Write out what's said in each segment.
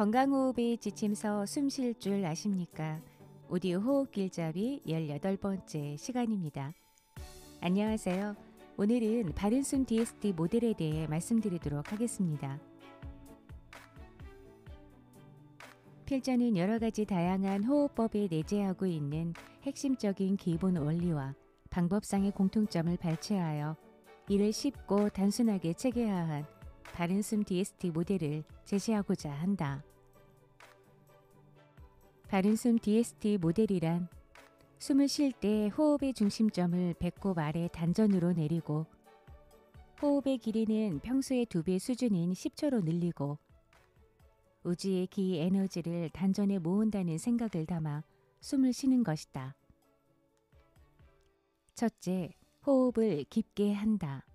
건강호흡의 지침서 숨 쉴 줄 아십니까? 오디오 호흡 길잡이 18번째 시간입니다. 안녕하세요. 오늘은 바른숨 DST 모델에 대해 말씀드리도록 하겠습니다. 필자는 여러 가지 다양한 호흡법에 내재하고 있는 핵심적인 기본 원리와 방법상의 공통점을 발췌하여 이를 쉽고 단순하게 체계화한 바른숨 DST 모델을 제시하고자 한다. 바른숨 DST 모델이란 숨을 쉴 때 호흡의 중심점을 배꼽 아래 단전으로 내리고 호흡의 길이는 평소의 2배 수준인 10초로 늘리고 우주의 기 에너지를 단전에 모은다는 생각을 담아 숨을 쉬는 것이다. 첫째, 호흡을 깊게 한다.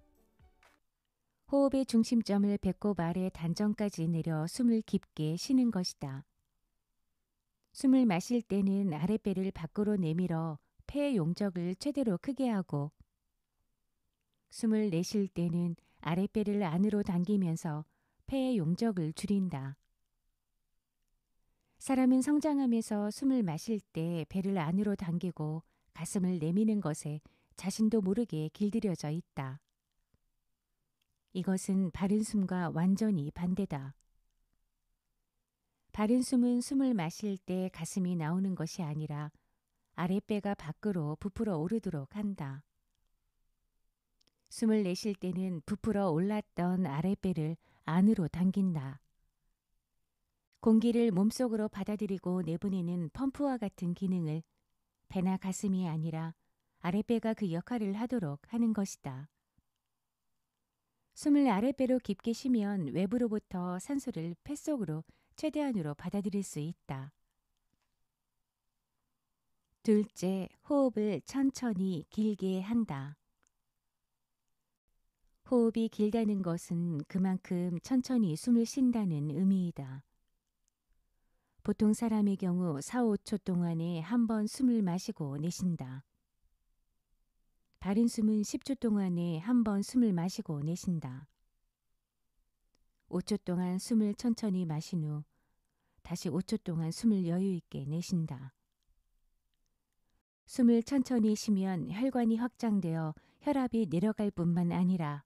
호흡의 중심점을 배꼽 아래 단전까지 내려 숨을 깊게 쉬는 것이다. 숨을 마실 때는 아랫배를 밖으로 내밀어 폐 용적을 최대로 크게 하고 숨을 내쉴 때는 아랫배를 안으로 당기면서 폐의 용적을 줄인다. 사람은 성장하면서 숨을 마실 때 배를 안으로 당기고 가슴을 내미는 것에 자신도 모르게 길들여져 있다. 이것은 바른 숨과 완전히 반대다. 바른 숨은 숨을 마실 때 가슴이 나오는 것이 아니라 아랫배가 밖으로 부풀어 오르도록 한다. 숨을 내쉴 때는 부풀어 올랐던 아랫배를 안으로 당긴다. 공기를 몸속으로 받아들이고 내보내는 펌프와 같은 기능을 배나 가슴이 아니라 아랫배가 그 역할을 하도록 하는 것이다. 숨을 아랫배로 깊게 쉬면 외부로부터 산소를 폐 속으로 최대한으로 받아들일 수 있다. 둘째, 호흡을 천천히 길게 한다. 호흡이 길다는 것은 그만큼 천천히 숨을 쉰다는 의미이다. 보통 사람의 경우 4, 5초 동안에 한 번 숨을 마시고 내쉰다. 바른 숨은 10초 동안에 한 번 숨을 마시고 내쉰다. 5초 동안 숨을 천천히 마신 후 다시 5초 동안 숨을 여유 있게 내쉰다. 숨을 천천히 쉬면 혈관이 확장되어 혈압이 내려갈 뿐만 아니라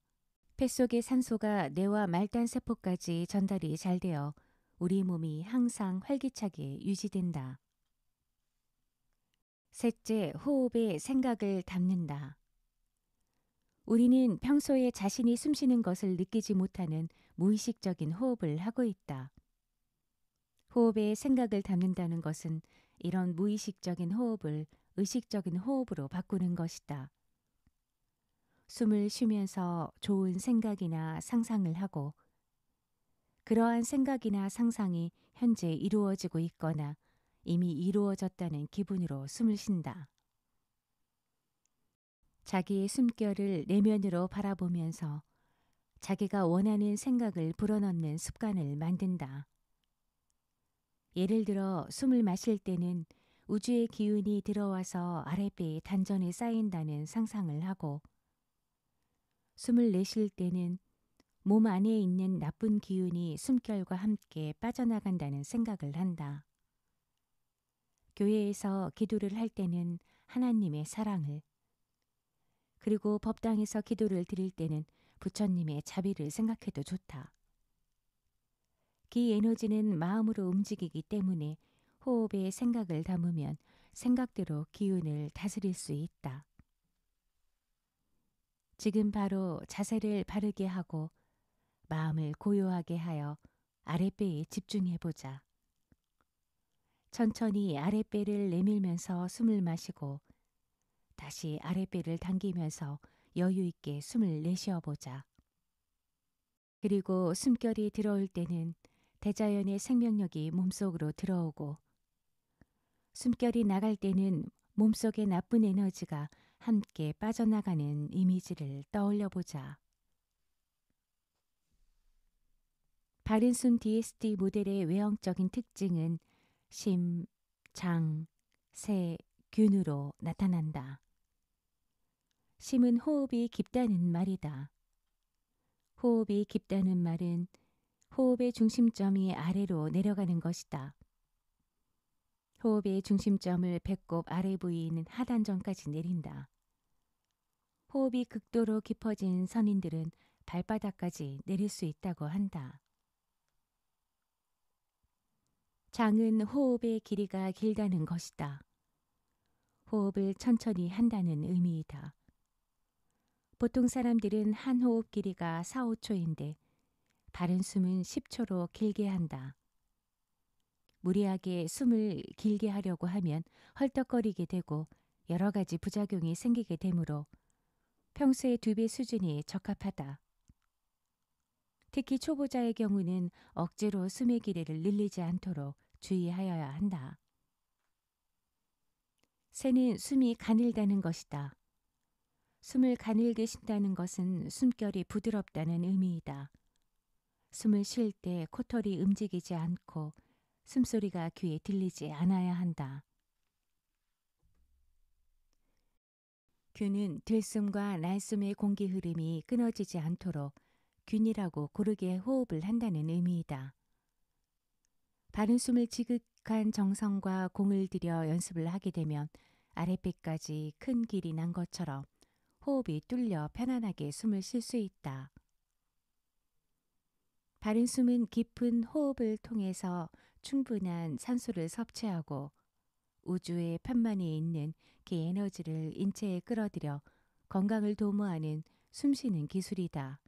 폐 속의 산소가 뇌와 말단세포까지 전달이 잘 되어 우리 몸이 항상 활기차게 유지된다. 셋째, 호흡에 생각을 담는다. 우리는 평소에 자신이 숨쉬는 것을 느끼지 못하는 무의식적인 호흡을 하고 있다. 호흡에 생각을 담는다는 것은 이런 무의식적인 호흡을 의식적인 호흡으로 바꾸는 것이다. 숨을 쉬면서 좋은 생각이나 상상을 하고 그러한 생각이나 상상이 현재 이루어지고 있거나 이미 이루어졌다는 기분으로 숨을 쉰다. 자기의 숨결을 내면으로 바라보면서 자기가 원하는 생각을 불어넣는 습관을 만든다. 예를 들어 숨을 마실 때는 우주의 기운이 들어와서 아랫배의 단전에 쌓인다는 상상을 하고 숨을 내쉴 때는 몸 안에 있는 나쁜 기운이 숨결과 함께 빠져나간다는 생각을 한다. 교회에서 기도를 할 때는 하나님의 사랑을, 그리고 법당에서 기도를 드릴 때는 부처님의 자비를 생각해도 좋다. 기 에너지는 마음으로 움직이기 때문에 호흡에 생각을 담으면 생각대로 기운을 다스릴 수 있다. 지금 바로 자세를 바르게 하고 마음을 고요하게 하여 아랫배에 집중해보자. 천천히 아랫배를 내밀면서 숨을 마시고 다시 아랫배를 당기면서 여유 있게 숨을 내쉬어보자. 그리고 숨결이 들어올 때는 대자연의 생명력이 몸속으로 들어오고 숨결이 나갈 때는 몸속의 나쁜 에너지가 함께 빠져나가는 이미지를 떠올려보자. 바른숨 DST 모델의 외형적인 특징은 심, 장, 세, 균으로 나타난다. 심은 호흡이 깊다는 말이다. 호흡이 깊다는 말은 호흡의 중심점이 아래로 내려가는 것이다. 호흡의 중심점을 배꼽 아래 부위인 하단전까지 내린다. 호흡이 극도로 깊어진 선인들은 발바닥까지 내릴 수 있다고 한다. 장은 호흡의 길이가 길다는 것이다. 호흡을 천천히 한다는 의미이다. 보통 사람들은 한 호흡 길이가 4, 5초인데 바른 숨은 10초로 길게 한다. 무리하게 숨을 길게 하려고 하면 헐떡거리게 되고 여러 가지 부작용이 생기게 되므로 평소의 2배 수준이 적합하다. 특히 초보자의 경우는 억지로 숨의 길이를 늘리지 않도록 주의하여야 한다. 새는 숨이 가늘다는 것이다. 숨을 가늘게 쉰다는 것은 숨결이 부드럽다는 의미이다. 숨을 쉴 때 코털이 움직이지 않고 숨소리가 귀에 들리지 않아야 한다. 균은 들숨과 날숨의 공기 흐름이 끊어지지 않도록 균이라고 고르게 호흡을 한다는 의미이다. 바른 숨을 지극한 정성과 공을 들여 연습을 하게 되면 아랫배까지 큰 길이 난 것처럼 호흡이 뚫려 편안하게 숨을 쉴 수 있다. 바른 숨은 깊은 호흡을 통해서 충분한 산소를 섭취하고 우주의 편만에 있는 그 에너지를 인체에 끌어들여 건강을 도모하는 숨쉬는 기술이다.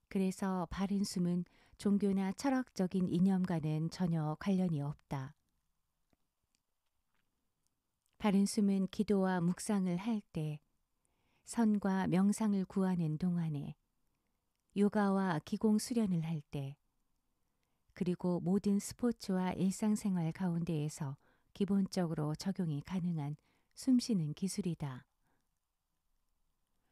그래서 바른 숨은 종교나 철학적인 이념과는 전혀 관련이 없다. 바른 숨은 기도와 묵상을 할 때, 선과 명상을 구하는 동안에, 요가와 기공 수련을 할 때, 그리고 모든 스포츠와 일상생활 가운데에서 기본적으로 적용이 가능한 숨쉬는 기술이다.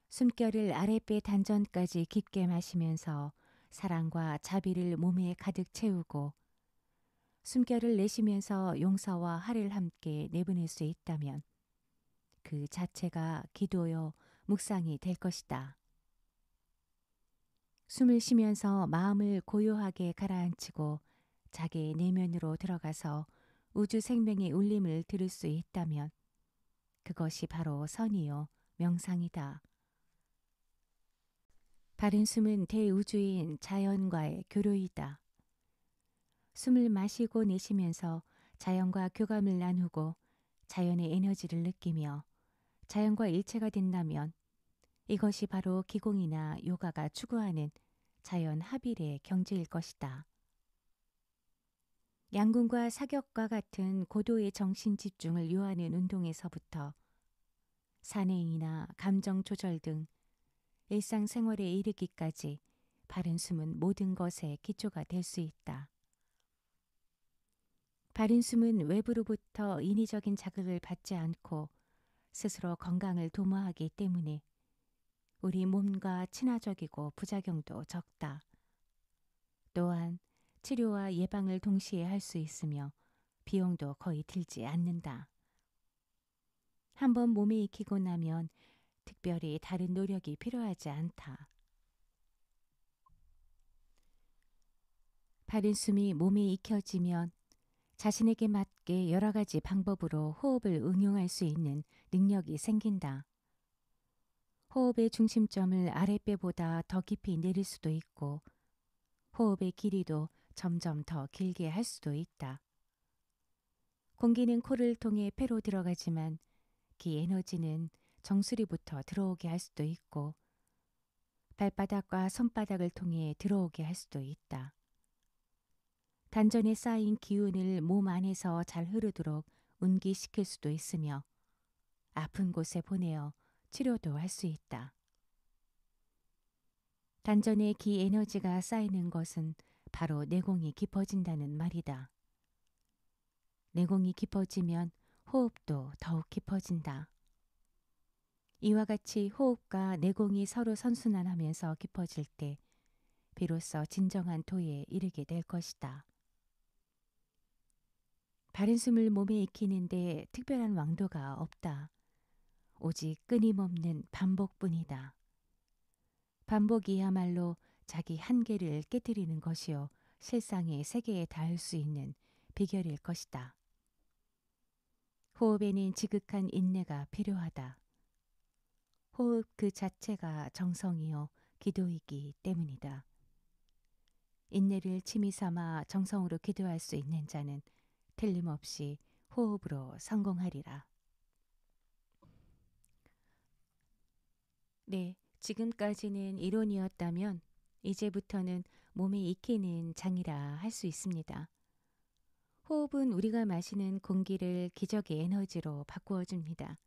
숨결을 아랫배 단전까지 깊게 마시면서 사랑과 자비를 몸에 가득 채우고 숨결을 내쉬면서 용서와 화를 함께 내보낼 수 있다면 그 자체가 기도요 묵상이 될 것이다. 숨을 쉬면서 마음을 고요하게 가라앉히고 자기의 내면으로 들어가서 우주 생명의 울림을 들을 수 있다면 그것이 바로 선이요 명상이다. 바른 숨은 대우주인 자연과의 교류이다. 숨을 마시고 내쉬면서 자연과 교감을 나누고 자연의 에너지를 느끼며 자연과 일체가 된다면 이것이 바로 기공이나 요가가 추구하는 자연 합일의 경지일 것이다. 양궁과 사격과 같은 고도의 정신 집중을 요하는 운동에서부터 산행이나 감정 조절 등 일상생활에 이르기까지 바른 숨은 모든 것의 기초가 될 수 있다. 바른 숨은 외부로부터 인위적인 자극을 받지 않고 스스로 건강을 도모하기 때문에 우리 몸과 친화적이고 부작용도 적다. 또한 치료와 예방을 동시에 할 수 있으며 비용도 거의 들지 않는다. 한번 몸에 익히고 나면 특별히 다른 노력이 필요하지 않다. 바른 숨이 몸에 익혀지면 자신에게 맞게 여러 가지 방법으로 호흡을 응용할 수 있는 능력이 생긴다. 호흡의 중심점을 아랫배보다 더 깊이 내릴 수도 있고 호흡의 길이도 점점 더 길게 할 수도 있다. 공기는 코를 통해 폐로 들어가지만 그 에너지는 정수리부터 들어오게 할 수도 있고 발바닥과 손바닥을 통해 들어오게 할 수도 있다. 단전에 쌓인 기운을 몸 안에서 잘 흐르도록 운기시킬 수도 있으며 아픈 곳에 보내어 치료도 할 수 있다. 단전에 기 에너지가 쌓이는 것은 바로 내공이 깊어진다는 말이다. 내공이 깊어지면 호흡도 더욱 깊어진다. 이와 같이 호흡과 내공이 서로 선순환하면서 깊어질 때 비로소 진정한 도에 이르게 될 것이다. 바른 숨을 몸에 익히는데 특별한 왕도가 없다. 오직 끊임없는 반복뿐이다. 반복이야말로 자기 한계를 깨뜨리는 것이요 실상의 세계에 닿을 수 있는 비결일 것이다. 호흡에는 지극한 인내가 필요하다. 호흡 그 자체가 정성이요 기도이기 때문이다. 인내를 취미 삼아 정성으로 기도할 수 있는 자는 틀림없이 호흡으로 성공하리라. 네, 지금까지는 이론이었다면 이제부터는 몸에 익히는 장이라 할 수 있습니다. 호흡은 우리가 마시는 공기를 기적의 에너지로 바꾸어 줍니다.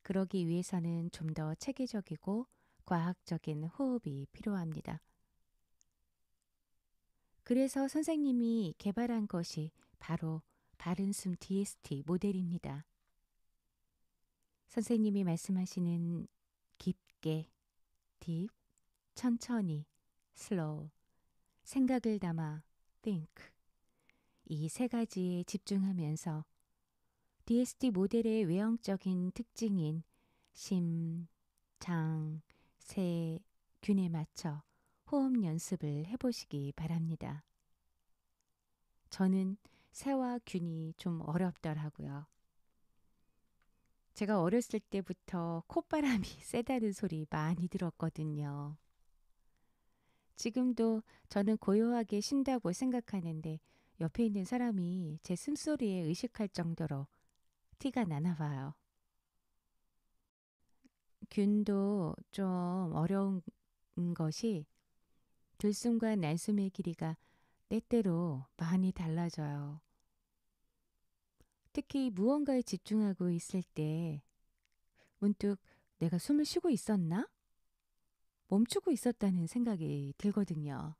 그러기 위해서는 좀 더 체계적이고 과학적인 호흡이 필요합니다. 그래서 선생님이 개발한 것이 바로 바른숨 DST 모델입니다. 선생님이 말씀하시는 깊게, deep, 천천히, slow, 생각을 담아, think, 이 세 가지에 집중하면서 DST 모델의 외형적인 특징인 심, 장, 세, 균에 맞춰 호흡 연습을 해보시기 바랍니다. 저는 새와 균이 좀 어렵더라고요. 제가 어렸을 때부터 콧바람이 세다는 소리 많이 들었거든요. 지금도 저는 고요하게 쉰다고 생각하는데 옆에 있는 사람이 제 숨소리에 의식할 정도로 티가 나나 봐요. 균도 좀 어려운 것이 들숨과 날숨의 길이가 때때로 많이 달라져요. 특히 무언가에 집중하고 있을 때 문득 내가 숨을 쉬고 있었나? 멈추고 있었다는 생각이 들거든요.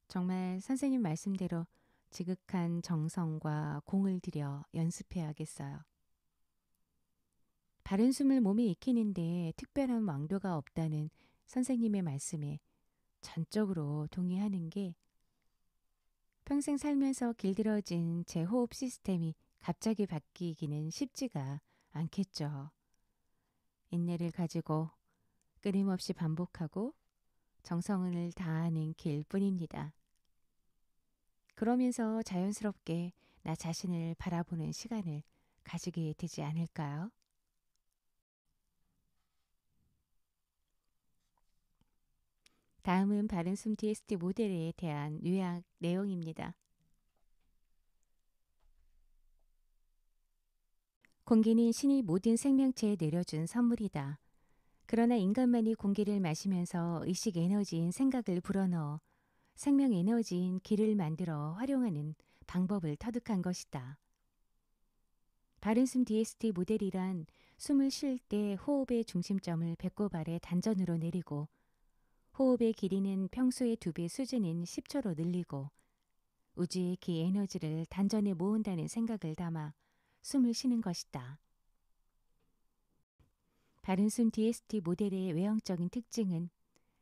정말 선생님 말씀대로 지극한 정성과 공을 들여 연습해야겠어요. 바른 숨을 몸에 익히는데 특별한 왕도가 없다는 선생님의 말씀에 전적으로 동의하는 게 평생 살면서 길들여진 제 호흡 시스템이 갑자기 바뀌기는 쉽지가 않겠죠. 인내를 가지고 끊임없이 반복하고 정성을 다하는 길 뿐입니다. 그러면서 자연스럽게 나 자신을 바라보는 시간을 가지게 되지 않을까요? 다음은 바른숨 DST 모델에 대한 요약 내용입니다. 공기는 신이 모든 생명체에 내려준 선물이다. 그러나 인간만이 공기를 마시면서 의식 에너지인 생각을 불어넣어 생명 에너지인 기를 만들어 활용하는 방법을 터득한 것이다. 바른숨 DST 모델이란 숨을 쉴 때 호흡의 중심점을 배꼽 아래 단전으로 내리고 호흡의 길이는 평소의 2배 수준인 10초로 늘리고 우주의 기 에너지를 단전에 모은다는 생각을 담아 숨을 쉬는 것이다. 바른숨 DST 모델의 외형적인 특징은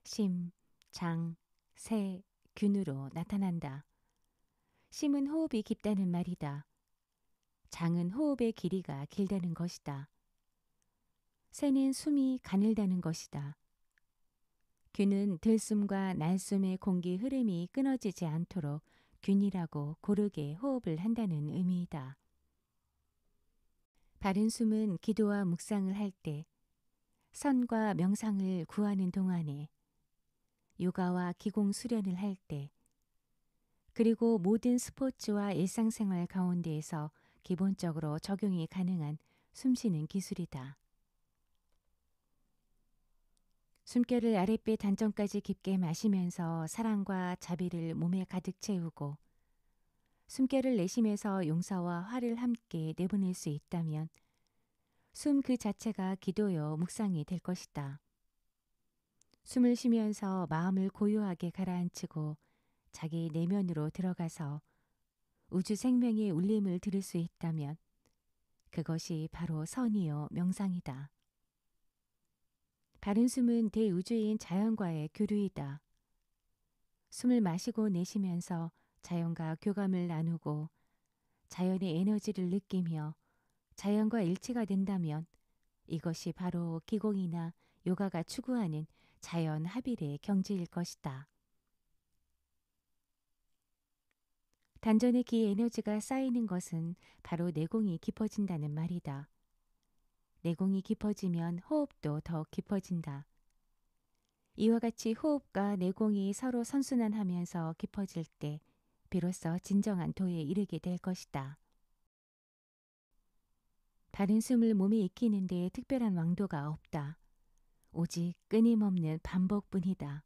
심, 장, 세, 균으로 나타난다. 심은 호흡이 깊다는 말이다. 장은 호흡의 길이가 길다는 것이다. 새는 숨이 가늘다는 것이다. 균은 들숨과 날숨의 공기 흐름이 끊어지지 않도록 균이라고 고르게 호흡을 한다는 의미이다. 바른 숨은 기도와 묵상을 할 때, 선과 명상을 구하는 동안에, 요가와 기공 수련을 할 때, 그리고 모든 스포츠와 일상생활 가운데에서 기본적으로 적용이 가능한 숨쉬는 기술이다. 숨결을 아랫배 단전까지 깊게 마시면서 사랑과 자비를 몸에 가득 채우고 숨결을 내쉬면서 용서와 화를 함께 내보낼 수 있다면 숨 그 자체가 기도요 묵상이 될 것이다. 숨을 쉬면서 마음을 고요하게 가라앉히고 자기 내면으로 들어가서 우주 생명의 울림을 들을 수 있다면 그것이 바로 선이요 명상이다. 바른 숨은 대우주인 자연과의 교류이다. 숨을 마시고 내쉬면서 자연과 교감을 나누고 자연의 에너지를 느끼며 자연과 일치가 된다면 이것이 바로 기공이나 요가가 추구하는 자연 합일의 경지일 것이다. 단전의 기 에너지가 쌓이는 것은 바로 내공이 깊어진다는 말이다. 내공이 깊어지면 호흡도 더 깊어진다. 이와 같이 호흡과 내공이 서로 선순환하면서 깊어질 때 비로소 진정한 도에 이르게 될 것이다. 다른 숨을 몸에 익히는 데 특별한 왕도가 없다. 오직 끊임없는 반복뿐이다.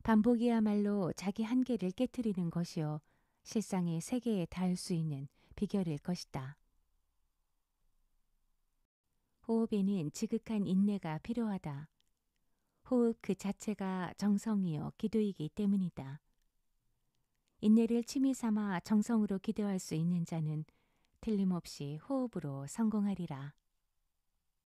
반복이야말로 자기 한계를 깨트리는 것이요 실상의 세계에 닿을 수 있는 비결일 것이다. 호흡에는 지극한 인내가 필요하다. 호흡 그 자체가 정성이요 기도이기 때문이다. 인내를 취미 삼아 정성으로 기도할 수 있는 자는 틀림없이 호흡으로 성공하리라.